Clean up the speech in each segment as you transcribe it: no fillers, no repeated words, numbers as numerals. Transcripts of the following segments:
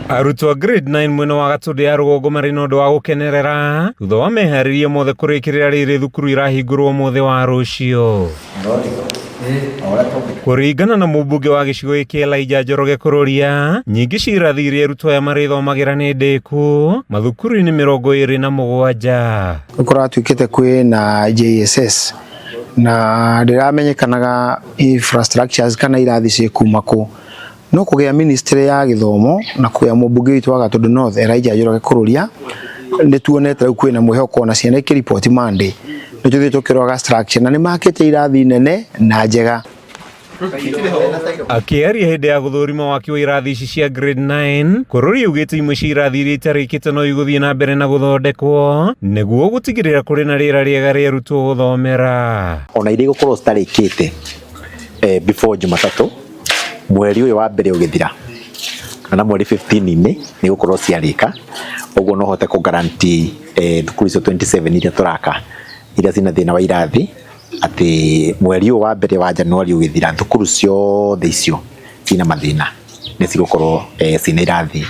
Arutwo grade 9 mwena wa Gatũndũ ya rũgongo marĩ na ũndũ wa gũkenerera thutha wa meharĩria mothe kũrĩkĩrĩra rĩrĩ thukuru irahingũrwo mothe wa rũciũ. Kũringana na mũmbunge wa gĩcigo gĩkĩ Elijah Njoroge Kururia, nyingĩ cia irathi iria arutwo aya marĩthomagĩra nĩ ndĩku mathukuru-inĩ 27. Kũratuĩkĩte kwĩ na JSS na ndĩramenyekanaga infrastructures kana irathi cia kuma kũ no kũgĩa ministry ya gĩthomo na kũgĩa mũmbunge witũ wa Gatũndũ North Elijah Njoroge Kururia nĩ tuonete rĩu kwĩna mwĩhoko na ciana ikĩripoti Monday nĩ tũthiĩ tũkĩroga structure na nĩ makĩte irathi nene na njega. Akĩaria hĩndĩ ya gũthũrima waki wa irathi ici cia grade 9, Kururia augĩte imwe cia irathi iria itarĩkĩte no igũthiĩ na mbere na gũthondekwo nĩguo gũtigĩrĩra kũrĩ na rĩera rĩega rĩa arutwo gũthomera. Ona iria igũkorwo citarĩkĩte before Jumatatũ mweri ũyũ wa mbere ũgĩthira kana mweri 15-inĩ nĩ gũkorwo ciarĩka, ũguo no hote kũ guarantee thukuru icio 27 iria tũraka iria cina thĩna wa irathi atĩ mweri ũyũ wa mbere wa Januari ũgĩthira thukuru ciothe icio cina mathĩna nĩ cigũkorwo cina irathi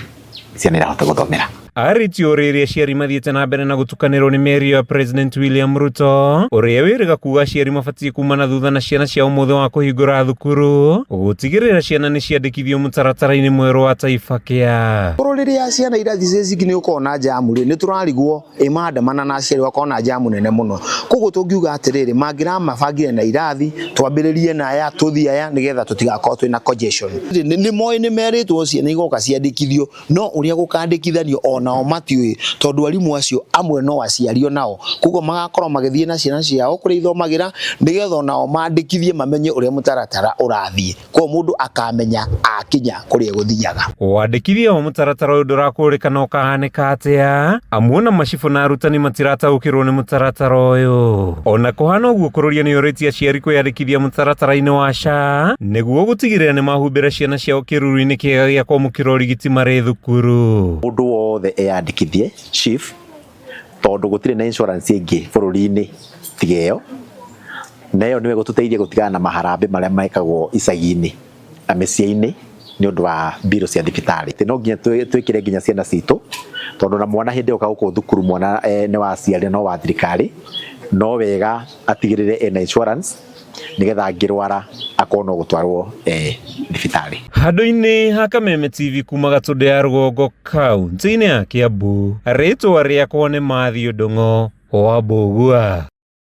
ciana irahota gũthomera. Arĩtio rĩrĩa aciari mathiĩte na mbere na gũtukanĩrwo nĩ mĩario ya President William Ruto ũrĩa wĩrĩga kuuga aciari mabatiĩ kuma na thutha na ciana ciao mũthĩ wa kũhingũra thukuru gũtigĩrĩra ciana nĩ ciandĩkithio mũtaratara-inĩ mwerũ wa Taifa Care. Rĩrĩa ciana irathi cingĩ nĩ ũkorwo na jamu nĩ tũrarigwo maandamana na aciari wakorwo na jamu nene mũno, koguo tũngiuga atĩrĩrĩ mangĩramabangire na irathi twambĩrĩrie na aya tũthi aya nĩgetha tũtigakorwo twĩna congestion. Nĩ moĩ nĩ merĩtwo ciana igoka ciandĩkithio no ũrĩa gũkandĩkithanio onao matiũĩ tondũ arimũ acio amwe no aciario nao, koguo magakorwo magĩthiĩ na ciana ciao kũrĩa ithomagĩra nĩgetha onao mandĩkithie mamenye ũrĩa mũtaratara ũrathiĩ, koguo mũndũ akamenya akinya kũrĩa gũthiaga. Wandĩkithia wa mũtaratara ũyũ ndũrakũrĩkana ũkahanĩka atĩa, amwe na macibũ na arutani matirataũkĩrwo nĩ mũtaratara ũyũ. Ona kũhana ũguo Kururia nĩ orĩtie aciari kwĩyandĩkithia mũtaratara-inĩ wa SHA nĩguo gũtigĩrĩra nĩ mahumbĩra ciana ciao kĩruru-inĩ kĩega gĩa kwamũkĩra ũrigiti marĩ thukuru. Mũndũ wothe eyandĩkithie SHIF tondũ gũtirĩ na insurance ĩngĩ bũrũri-inĩ tiga ĩyo, na ĩyo nĩwe gũtũteithia gũtigana na maharambĩ marĩa mekagwo icagi-inĩ na mĩciĩ-inĩ nĩ ũndũ wa mbirũ cia thibitarĩ. No nginya twĩkĩre nginya ciana citũ tondũ na mwana hĩndĩ ĩyo gũkũ thukuru mwana nĩ wa aciari no wa thirikari, no wega atigĩrĩre ena insurance nĩgetha angĩrwara akorwo no gũtwarwo thibitarĩ. Handũ-inĩ ha Kameme TV kuma Gatũndũ ya rũgongo kaunti-inĩ ya Kiambu, rĩtwa rĩakwa nĩ Mathew Ndung'u wa Mbũgua.